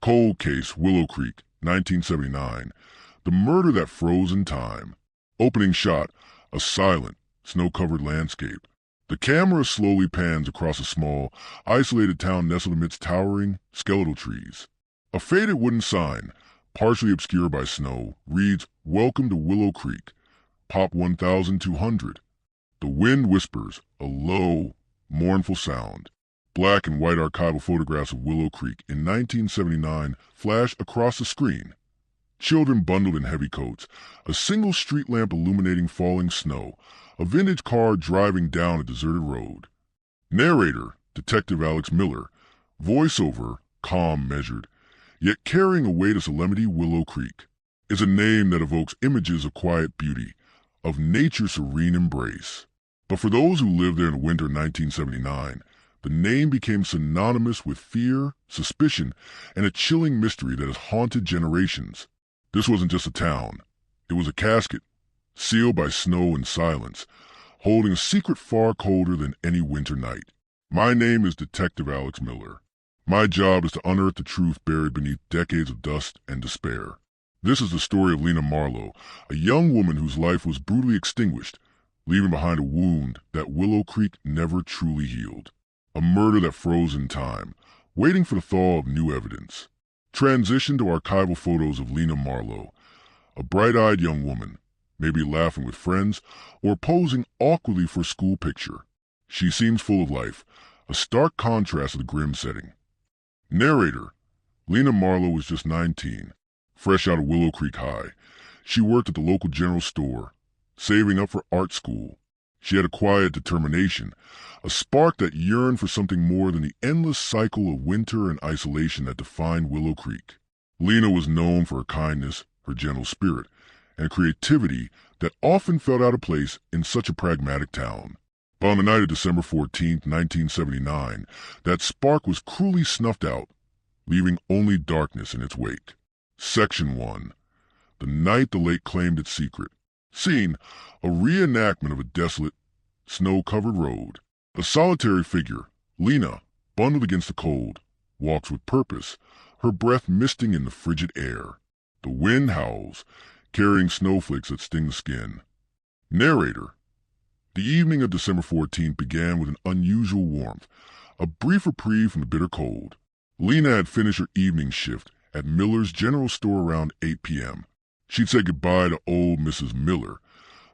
Cold Case, Willow Creek, 1979. The murder that froze in time. Opening shot, a silent, snow-covered landscape. The camera slowly pans across a small, isolated town nestled amidst towering, skeletal trees. A faded wooden sign, partially obscured by snow, reads, "Welcome to Willow Creek, Pop 1200. The wind whispers, a low, mournful sound. Black and white archival photographs of Willow Creek in 1979 flash across the screen. Children bundled in heavy coats, a single street lamp illuminating falling snow, a vintage car driving down a deserted road. Narrator, Detective Alex Miller. Voiceover, calm, measured, yet carrying a weight of solemnity. Willow Creek is a name that evokes images of quiet beauty, of nature's serene embrace. But for those who lived there in the winter of 1979, the name became synonymous with fear, suspicion, and a chilling mystery that has haunted generations. This wasn't just a town. It was a casket, sealed by snow and silence, holding a secret far colder than any winter night. My name is Detective Alex Miller. My job is to unearth the truth buried beneath decades of dust and despair. This is the story of Lena Marlowe, a young woman whose life was brutally extinguished, leaving behind a wound that Willow Creek never truly healed. A murder that froze in time, waiting for the thaw of new evidence. Transition to archival photos of Lena Marlowe, a bright-eyed young woman, maybe laughing with friends or posing awkwardly for a school picture. She seems full of life, a stark contrast to the grim setting. Narrator, Lena Marlowe was just 19, fresh out of Willow Creek High. She worked at the local general store, saving up for art school. She had a quiet determination, a spark that yearned for something more than the endless cycle of winter and isolation that defined Willow Creek. Lena was known for her kindness, her gentle spirit, and creativity that often felt out of place in such a pragmatic town. But on the night of December 14, 1979, that spark was cruelly snuffed out, leaving only darkness in its wake. Section 1. The night the lake claimed its secret. Scene, a reenactment of a desolate, snow-covered road. A solitary figure, Lena, bundled against the cold, walks with purpose, her breath misting in the frigid air. The wind howls, carrying snowflakes that sting the skin. Narrator. The evening of December 14th began with an unusual warmth, a brief reprieve from the bitter cold. Lena had finished her evening shift at Miller's general store around 8 p.m. She'd said goodbye to old Mrs. Miller,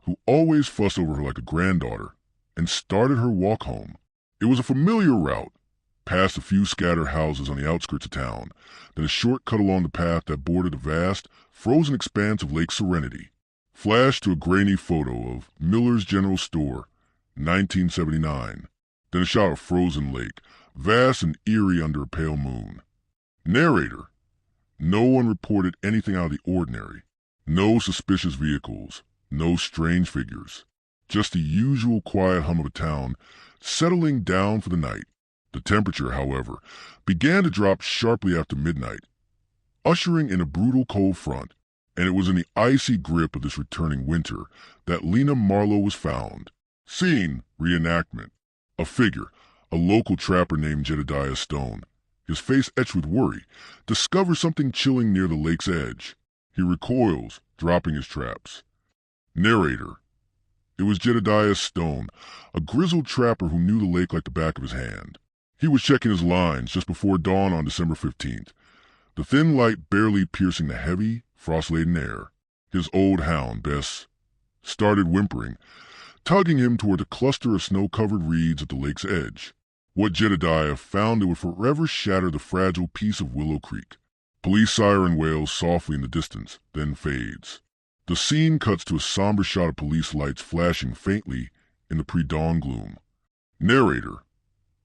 who always fussed over her like a granddaughter, and started her walk home. It was a familiar route, past a few scattered houses on the outskirts of town, then a short cut along the path that bordered the vast, frozen expanse of Lake Serenity. Flash to a grainy photo of Miller's General Store, 1979. Then a shot of frozen lake, vast and eerie under a pale moon. Narrator. No one reported anything out of the ordinary. No suspicious vehicles, no strange figures. Just the usual quiet hum of a town settling down for the night. The temperature, however, began to drop sharply after midnight, ushering in a brutal cold front, and it was in the icy grip of this returning winter that Lena Marlowe was found. Scene, reenactment. A figure, a local trapper named Jedediah Stone, his face etched with worry, discovers something chilling near the lake's edge. He recoils, dropping his traps. Narrator. It was Jedediah Stone, a grizzled trapper who knew the lake like the back of his hand. He was checking his lines just before dawn on December 15th, the thin light barely piercing the heavy, frost-laden air. His old hound, Bess, started whimpering, tugging him toward a cluster of snow-covered reeds at the lake's edge. What Jedediah found it would forever shatter the fragile peace of Willow Creek. Police siren wails softly in the distance, then fades. The scene cuts to a somber shot of police lights flashing faintly in the pre-dawn gloom. Narrator.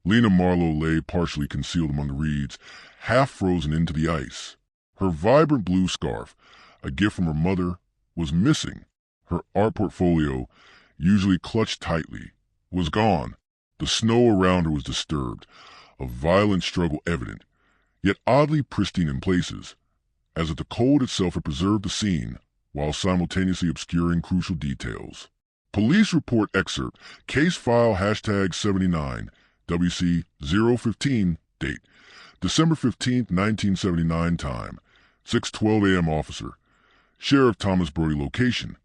Lena Marlowe lay partially concealed among the reeds, half frozen into the ice. Her vibrant blue scarf, a gift from her mother, was missing. Her art portfolio, usually clutched tightly, was gone. The snow around her was disturbed, a violent struggle evident, yet oddly pristine in places, as if the cold itself had preserved the scene, while simultaneously obscuring crucial details. Police report excerpt, case file #79, WC 015, date. December 15th, 1979 time, 6:12 a.m. Officer. Sheriff Thomas Brody location.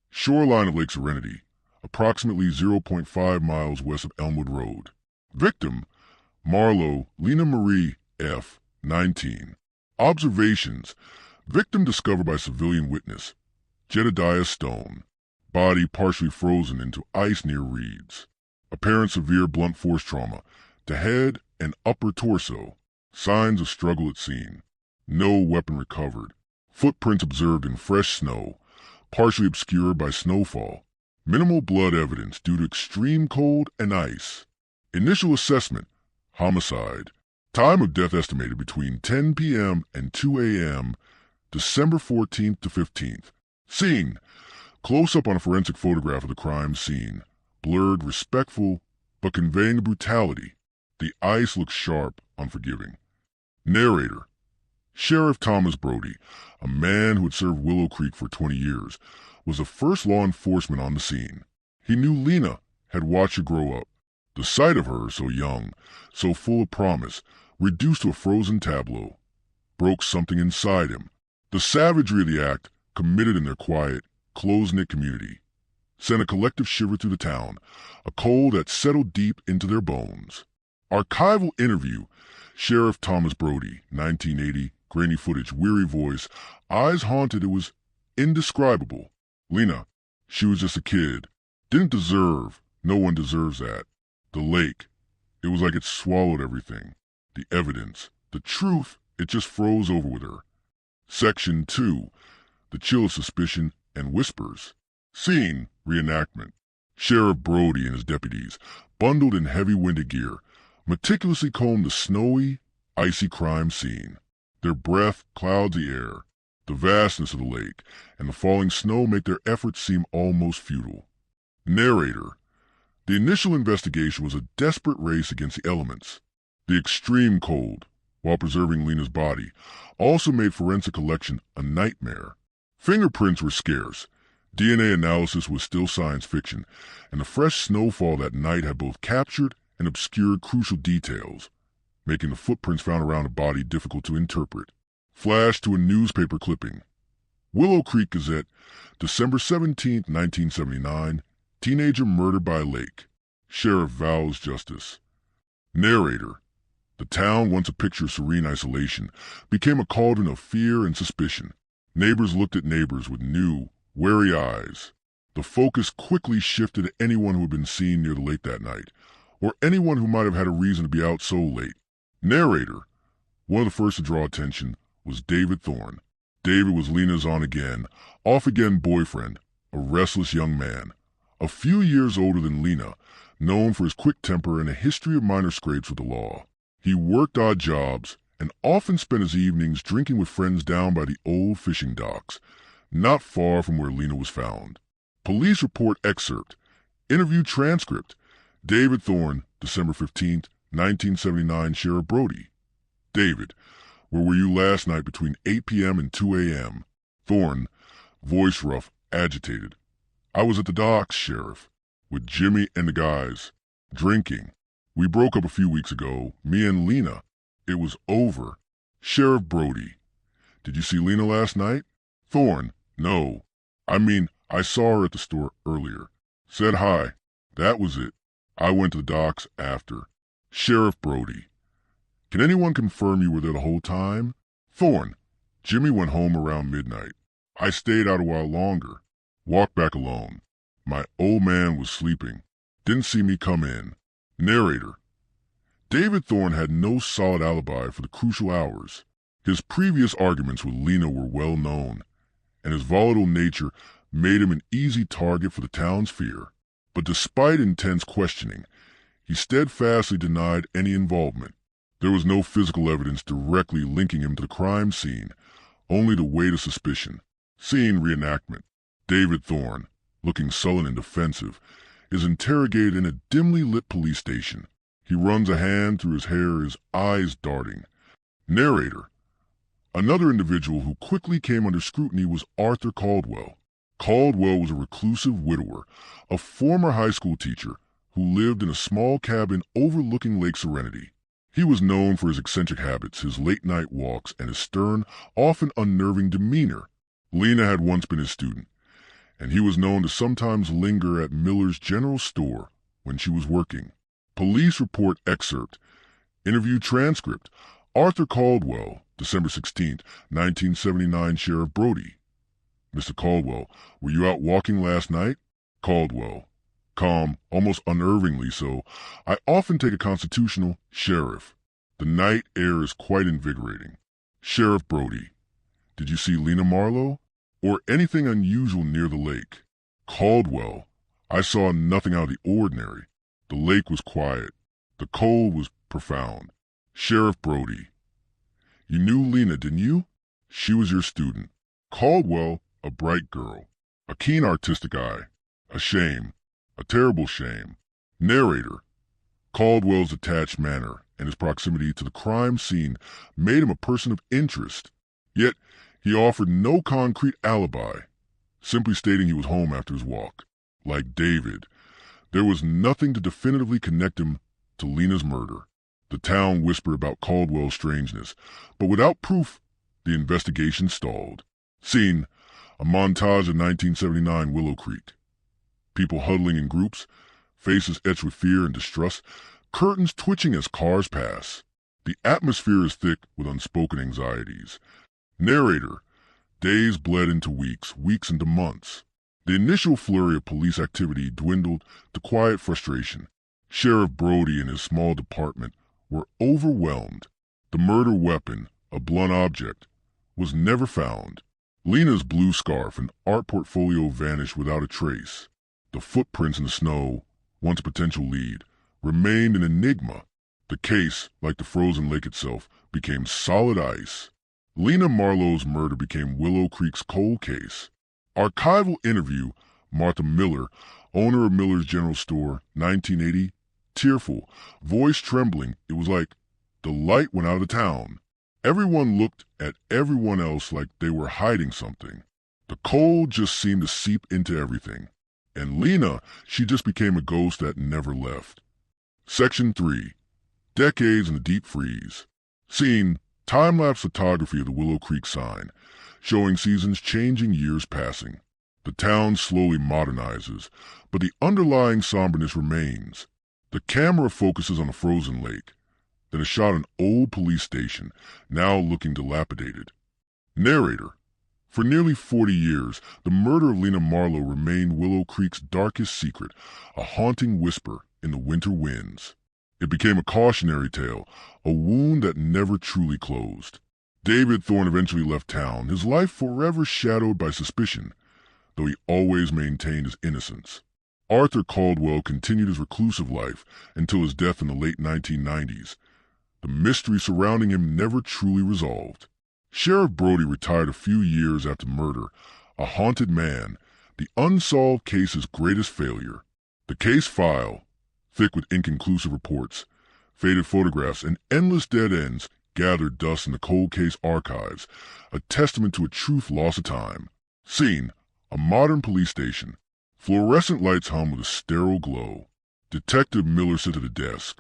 Shoreline of Lake Serenity, approximately 0.5 miles west of Elmwood Road. Victim, Marlo Lena Marie F., 19. Observations. Victim discovered by civilian witness, Jedediah Stone. Body partially frozen into ice near reeds. Apparent severe blunt force trauma to head and upper torso. Signs of struggle at scene. No weapon recovered. Footprints observed in fresh snow, partially obscured by snowfall. Minimal blood evidence due to extreme cold and ice. Initial assessment, homicide. Time of death estimated between 10 p.m. and 2 a.m., December 14th to 15th. Scene. Close-up on a forensic photograph of the crime scene. Blurred, respectful, but conveying the brutality. The ice looks sharp, unforgiving. Narrator. Sheriff Thomas Brody, a man who had served Willow Creek for 20 years, was the first law enforcement on the scene. He knew Lena, had watched her grow up. The sight of her, so young, so full of promise, reduced to a frozen tableau, broke something inside him. The savagery of the act, committed in their quiet, close-knit community, sent a collective shiver through the town, a cold that settled deep into their bones. Archival interview. Sheriff Thomas Brody, 1980, grainy footage, weary voice, eyes haunted. It was indescribable. Lena, she was just a kid. Didn't deserve, no one deserves that. The lake, it was like it swallowed everything. The evidence, the truth, it just froze over with her. Section 2, the chill of suspicion and whispers. Scene, reenactment. Sheriff Brody and his deputies, bundled in heavy winter gear, meticulously combed the snowy, icy crime scene. Their breath clouds the air. The vastness of the lake and the falling snow make their efforts seem almost futile. Narrator. The initial investigation was a desperate race against the elements. The extreme cold, while preserving Lena's body, also made forensic collection a nightmare. Fingerprints were scarce. DNA analysis was still science fiction, and the fresh snowfall that night had both captured and obscured crucial details, making the footprints found around the body difficult to interpret. Flash to a newspaper clipping. Willow Creek Gazette, December 17, 1979, teenager murdered by lake. Sheriff vows justice. Narrator. The town, once a picture of serene isolation, became a cauldron of fear and suspicion. Neighbors looked at neighbors with new, wary eyes. The focus quickly shifted to anyone who had been seen near the lake that night, or anyone who might have had a reason to be out so late. Narrator. One of the first to draw attention was David Thorne. David was Lena's on-again, off-again boyfriend, a restless young man. A few years older than Lena, known for his quick temper and a history of minor scrapes with the law. He worked odd jobs and often spent his evenings drinking with friends down by the old fishing docks, not far from where Lena was found. Police report excerpt. Interview transcript. David Thorne, December 15, 1979, Sheriff Brody. David, where were you last night between 8 p.m. and 2 a.m.? Thorne, voice rough, agitated. I was at the docks, Sheriff, with Jimmy and the guys, drinking. We broke up a few weeks ago, me and Lena. It was over. Sheriff Brody. Did you see Lena last night? Thorne, no. I mean, I saw her at the store earlier. Said hi. That was it. I went to the docks after. Sheriff Brody. Can anyone confirm you were there the whole time? Thorne. Jimmy went home around midnight. I stayed out a while longer. Walked back alone. My old man was sleeping. Didn't see me come in. Narrator. David Thorne had no solid alibi for the crucial hours. His previous arguments with Lena were well known, and his volatile nature made him an easy target for the town's fear. But despite intense questioning, he steadfastly denied any involvement. There was no physical evidence directly linking him to the crime scene, only the weight of suspicion. Scene reenactment. David Thorne, looking sullen and defensive, is interrogated in a dimly lit police station. He runs a hand through his hair, his eyes darting. Narrator. Another individual who quickly came under scrutiny was Arthur Caldwell. Caldwell was a reclusive widower, a former high school teacher who lived in a small cabin overlooking Lake Serenity. He was known for his eccentric habits, his late-night walks, and his stern, often unnerving demeanor. Lena had once been his student, and he was known to sometimes linger at Miller's general store when she was working. Police report excerpt. Interview transcript. Arthur Caldwell, December 16, 1979, Sheriff Brody. Mr. Caldwell, were you out walking last night? Caldwell, calm, almost unnervingly so. I often take a constitutional. Sheriff, the night air is quite invigorating. Sheriff Brody, did you see Lena Marlowe? Or anything unusual near the lake? Caldwell, I saw nothing out of the ordinary. The lake was quiet. The cold was profound. Sheriff Brody, you knew Lena, didn't you? She was your student. Caldwell, a bright girl, a keen artistic eye. A shame, a terrible shame. Narrator, Caldwell's detached manner and his proximity to the crime scene made him a person of interest. Yet, he offered no concrete alibi, simply stating he was home after his walk. Like David, there was nothing to definitively connect him to Lena's murder. The town whispered about Caldwell's strangeness, but without proof, the investigation stalled. Scene, a montage of 1979 Willow Creek. People huddling in groups, faces etched with fear and distrust, curtains twitching as cars pass. The atmosphere is thick with unspoken anxieties. Narrator, days bled into weeks, weeks into months. The initial flurry of police activity dwindled to quiet frustration. Sheriff Brody and his small department were overwhelmed. The murder weapon, a blunt object, was never found. Lena's blue scarf and art portfolio vanished without a trace. The footprints in the snow, once a potential lead, remained an enigma. The case, like the frozen lake itself, became solid ice. Lena Marlowe's murder became Willow Creek's cold case. Archival interview, Martha Miller, owner of Miller's General Store, 1980, tearful, voice trembling. It was like the light went out of the town. Everyone looked at everyone else like they were hiding something. The cold just seemed to seep into everything. And Lena, she just became a ghost that never left. Section 3. Decades in the Deep Freeze. Scene, time-lapse photography of the Willow Creek sign, showing seasons changing, years passing. The town slowly modernizes, but the underlying somberness remains. The camera focuses on a frozen lake, then a shot of an old police station, now looking dilapidated. Narrator, for nearly 40 years, the murder of Lena Marlowe remained Willow Creek's darkest secret, a haunting whisper in the winter winds. It became a cautionary tale, a wound that never truly closed. David Thorne eventually left town, his life forever shadowed by suspicion, though he always maintained his innocence. Arthur Caldwell continued his reclusive life until his death in the late 1990s. The mystery surrounding him never truly resolved. Sheriff Brody retired a few years after murder, a haunted man, the unsolved case's greatest failure. The case file, thick with inconclusive reports, faded photographs, and endless dead ends, gathered dust in the cold case archives, a testament to a truth lost to time. Scene, a modern police station. Fluorescent lights hum with a sterile glow. Detective Miller sits at a desk,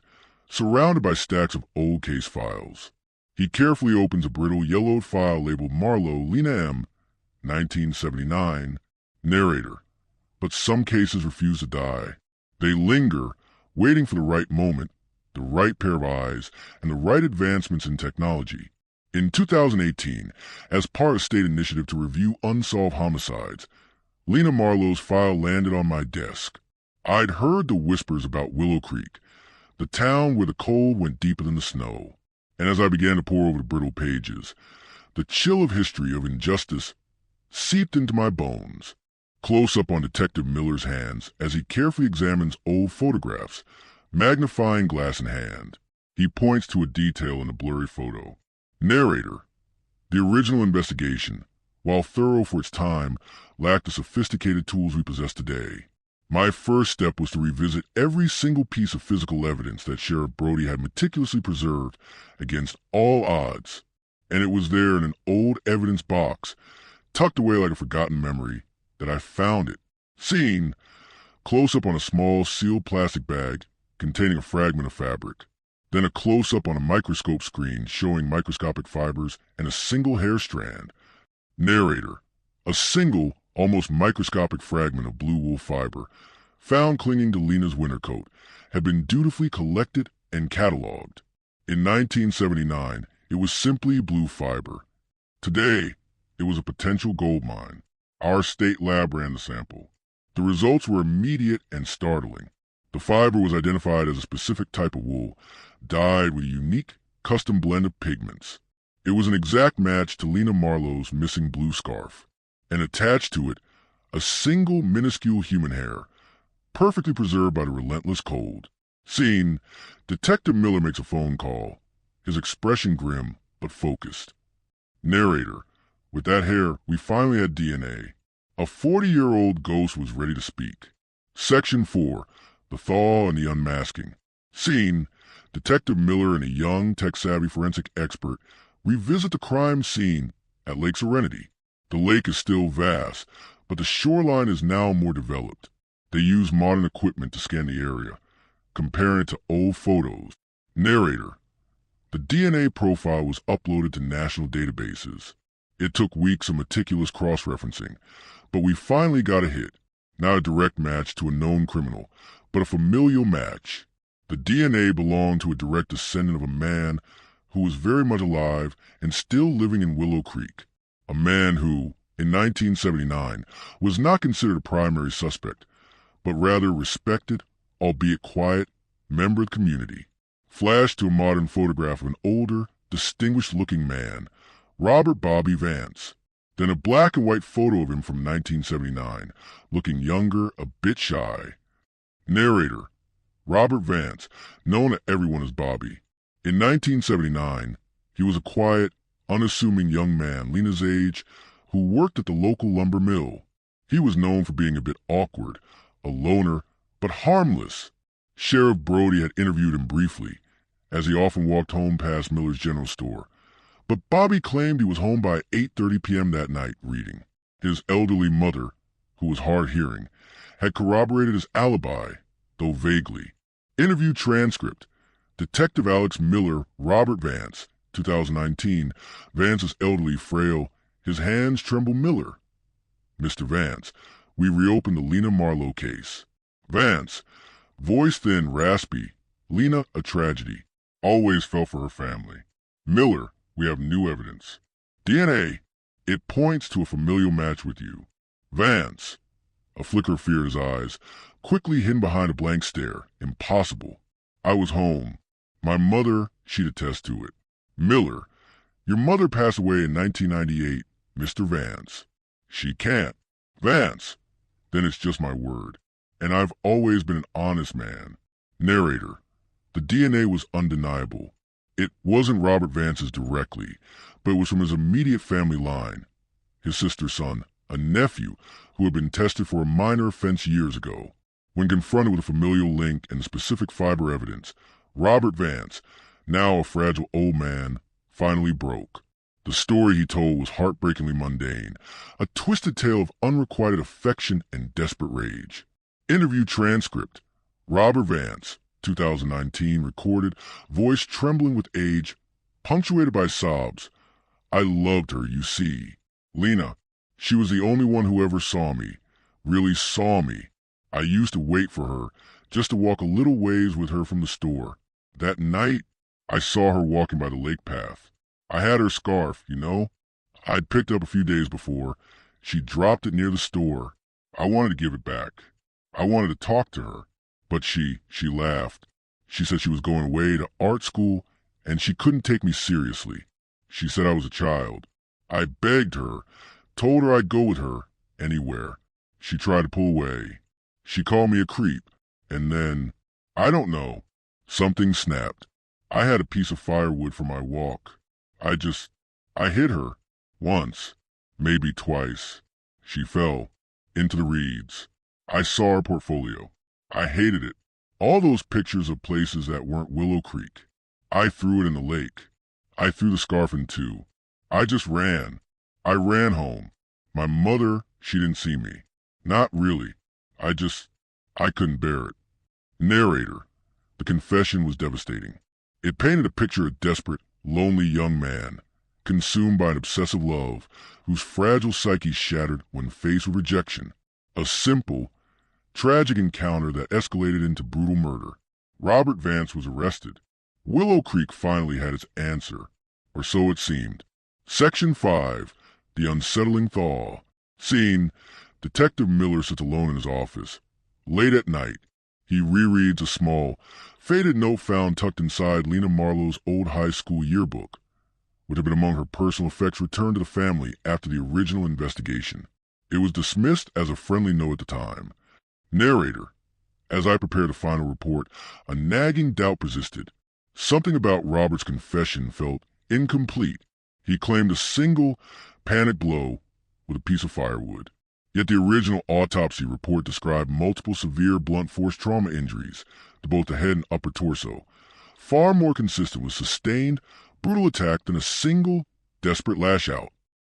surrounded by stacks of old case files. He carefully opens a brittle, yellowed file labeled Marlowe, Lena M., 1979. Narrator, but some cases refuse to die. They linger, waiting for the right moment, the right pair of eyes, and the right advancements in technology. In 2018, as part of a state initiative to review unsolved homicides, Lena Marlowe's file landed on my desk. I'd heard the whispers about Willow Creek, the town where the cold went deeper than the snow. And as I began to pore over the brittle pages, the chill of history, of injustice, seeped into my bones. Close up on Detective Miller's hands as he carefully examines old photographs, magnifying glass in hand. He points to a detail in the blurry photo. Narrator, the original investigation, while thorough for its time, lacked the sophisticated tools we possess today. My first step was to revisit every single piece of physical evidence that Sheriff Brody had meticulously preserved against all odds, and it was there in an old evidence box, tucked away like a forgotten memory, that I found it. Scene, close up on a small sealed plastic bag containing a fragment of fabric. Then a close-up on a microscope screen showing microscopic fibers and a single hair strand. Narrator: a single, almost microscopic fragment of blue wool fiber, found clinging to Lena's winter coat, had been dutifully collected and cataloged. In 1979, it was simply blue fiber. Today, it was a potential gold mine. Our state lab ran the sample. The results were immediate and startling. The fiber was identified as a specific type of wool, dyed with a unique, custom blend of pigments. It was an exact match to Lena Marlowe's missing blue scarf, and attached to it, a single minuscule human hair, perfectly preserved by the relentless cold. Scene: Detective Miller makes a phone call, his expression grim but focused. Narrator: with that hair, we finally had DNA. A 40-year-old ghost was ready to speak. Section 4: The Thaw and the Unmasking. Scene: Detective Miller and a young, tech-savvy forensic expert revisit the crime scene at Lake Serenity. The lake is still vast, but the shoreline is now more developed. They use modern equipment to scan the area, comparing it to old photos. Narrator: the DNA profile was uploaded to national databases. It took weeks of meticulous cross-referencing, but we finally got a hit. Not a direct match to a known criminal, but a familial match. The DNA belonged to a direct descendant of a man who was very much alive and still living in Willow Creek. A man who, in 1979, was not considered a primary suspect, but rather respected, albeit quiet, member of the community. Flash to a modern photograph of an older, distinguished-looking man, Robert Bobby Vance. Then a black and white photo of him from 1979, looking younger, a bit shy. Narrator: Robert Vance, known to everyone as Bobby. In 1979, he was a quiet, unassuming young man, Lena's age, who worked at the local lumber mill. He was known for being a bit awkward, a loner, but harmless. Sheriff Brody had interviewed him briefly, as he often walked home past Miller's General Store. But Bobby claimed he was home by 8:30 p.m. that night reading. His elderly mother, who was hard-hearing, had corroborated his alibi, though vaguely. Interview transcript: Detective Alex Miller, Robert Vance, 2019. Vance is elderly, frail. His hands tremble. Miller: Mr. Vance, we reopened the Lena Marlowe case. Vance: voice thin, raspy. Lena, a tragedy. Always felt for her family. Miller: we have new evidence. DNA: it points to a familial match with you. Vance: a flicker of fear in his eyes, quickly hidden behind a blank stare. Impossible. I was home. My mother, she'd attest to it. Miller: your mother passed away in 1998, Mr. Vance. She can't. Vance: then it's just my word. And I've always been an honest man. Narrator: the DNA was undeniable. It wasn't Robert Vance's directly, but it was from his immediate family line. His sister's son, a nephew who had been tested for a minor offense years ago. When confronted with a familial link and specific fiber evidence, Robert Vance, now a fragile old man, finally broke. The story he told was heartbreakingly mundane, a twisted tale of unrequited affection and desperate rage. Interview transcript: Robert Vance, 2019, recorded, voice trembling with age, punctuated by sobs. I loved her, you see. Lena: she was the only one who ever saw me, really saw me. I used to wait for her, just to walk a little ways with her from the store. That night, I saw her walking by the lake path. I had her scarf, you know. I'd picked up a few days before. She dropped it near the store. I wanted to give it back. I wanted to talk to her. But she laughed. She said she was going away to art school and she couldn't take me seriously. She said I was a child. I begged her, told her I'd go with her anywhere. She tried to pull away. She called me a creep. And then, I don't know, something snapped. I had a piece of firewood for my walk. I hit her. Once, maybe twice. She fell into the reeds. I saw her portfolio. I hated it. All those pictures of places that weren't Willow Creek. I threw it in the lake. I threw the scarf in too. I just ran. I ran home. My mother, she didn't see me. Not really. I couldn't bear it. Narrator: the confession was devastating. It painted a picture of a desperate, lonely young man, consumed by an obsessive love, whose fragile psyche shattered when faced with rejection. A simple, tragic encounter that escalated into brutal murder. Robert Vance was arrested. Willow Creek finally had its answer, or so it seemed. Section 5, The Unsettling Thaw. Scene: Detective Miller sits alone in his office. Late at night, he rereads a small, faded note found tucked inside Lena Marlowe's old high school yearbook, which had been among her personal effects returned to the family after the original investigation. It was dismissed as a friendly note at the time. Narrator: As I prepared the final report, a nagging doubt persisted. Something about Robert's confession felt incomplete. He claimed a single panic blow with a piece of firewood. Yet the original autopsy report described multiple severe blunt force trauma injuries to both the head and upper torso, far more consistent with sustained, brutal attack than a single, desperate lash-out.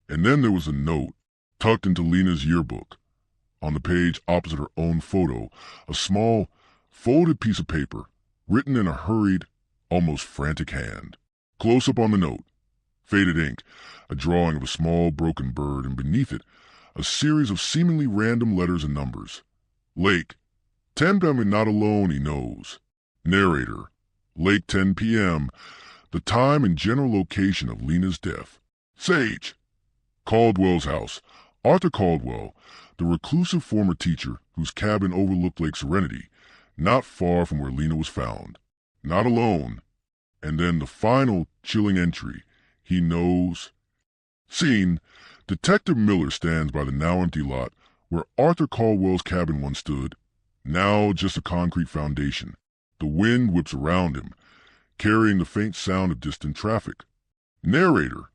And then there was a note, tucked into Lena's yearbook. On the page opposite her own photo, a small, folded piece of paper, written in a hurried, almost frantic hand. Close up on the note, faded ink, a drawing of a small broken bird, and beneath it, a series of seemingly random letters and numbers. Lake, 10 p.m. Not alone, he knows. Narrator: Lake, 10 p.m., the time and general location of Lena's death. Sage, Caldwell's house. Arthur Caldwell, the reclusive former teacher whose cabin overlooked Lake Serenity, not far from where Lena was found. Not alone. And then the final chilling entry: he knows. Scene: Detective Miller stands by the now empty lot where Arthur Caldwell's cabin once stood, now just a concrete foundation. The wind whips around him, carrying the faint sound of distant traffic. Narrator: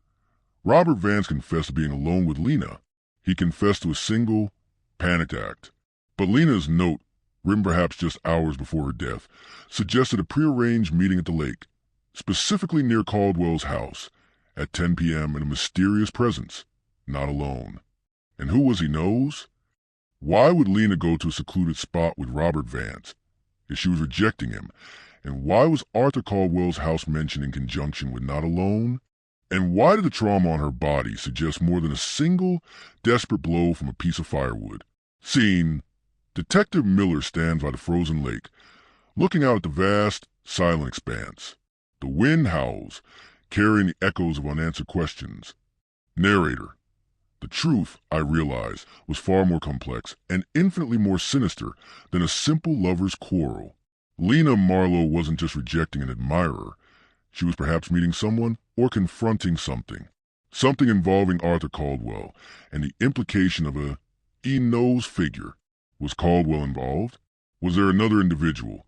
Robert Vance confessed to being alone with Lena. He confessed to a single, panicked act. But Lena's note, written perhaps just hours before her death, suggested a prearranged meeting at the lake, specifically near Caldwell's house, at 10 p.m. in a mysterious presence, not alone. And who was he knows? Why would Lena go to a secluded spot with Robert Vance if she was rejecting him? And why was Arthur Caldwell's house mentioned in conjunction with not alone? And why did the trauma on her body suggest more than a single, desperate blow from a piece of firewood? Scene: Detective Miller stands by the frozen lake, looking out at the vast, silent expanse. The wind howls, carrying the echoes of unanswered questions. Narrator: The truth, I realize, was far more complex and infinitely more sinister than a simple lover's quarrel. Lena Marlowe wasn't just rejecting an admirer. She was perhaps meeting someone or confronting something. Something involving Arthur Caldwell and the implication of a he-knows figure. Was Caldwell involved? Was there another individual?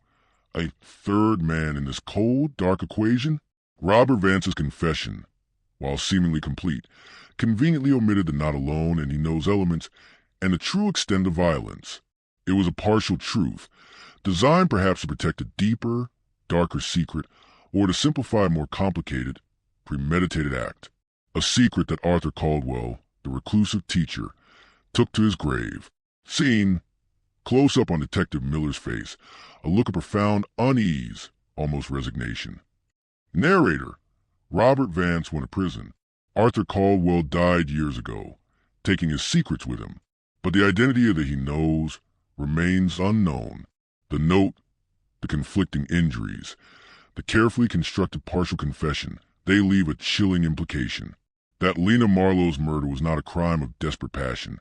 A third man in this cold, dark equation? Robert Vance's confession, while seemingly complete, conveniently omitted the not alone and he knows elements and the true extent of violence. It was a partial truth, designed perhaps to protect a deeper, darker secret or to simplify a more complicated, premeditated act. A secret that Arthur Caldwell, the reclusive teacher, took to his grave. Scene: Close up on Detective Miller's face, a look of profound unease, almost resignation. Narrator: Robert Vance went to prison. Arthur Caldwell died years ago, taking his secrets with him. But the identity of the he knows remains unknown. The note, the conflicting injuries, the carefully constructed partial confession, they leave a chilling implication. That Lena Marlowe's murder was not a crime of desperate passion,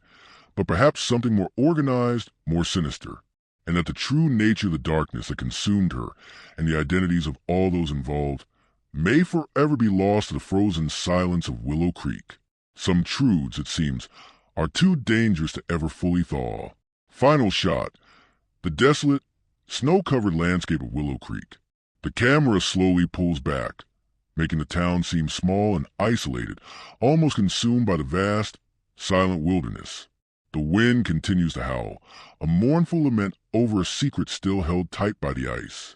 but perhaps something more organized, more sinister. And that the true nature of the darkness that consumed her and the identities of all those involved may forever be lost to the frozen silence of Willow Creek. Some truths, it seems, are too dangerous to ever fully thaw. Final shot: the desolate, snow-covered landscape of Willow Creek. The camera slowly pulls back, making the town seem small and isolated, almost consumed by the vast, silent wilderness. The wind continues to howl, a mournful lament over a secret still held tight by the ice.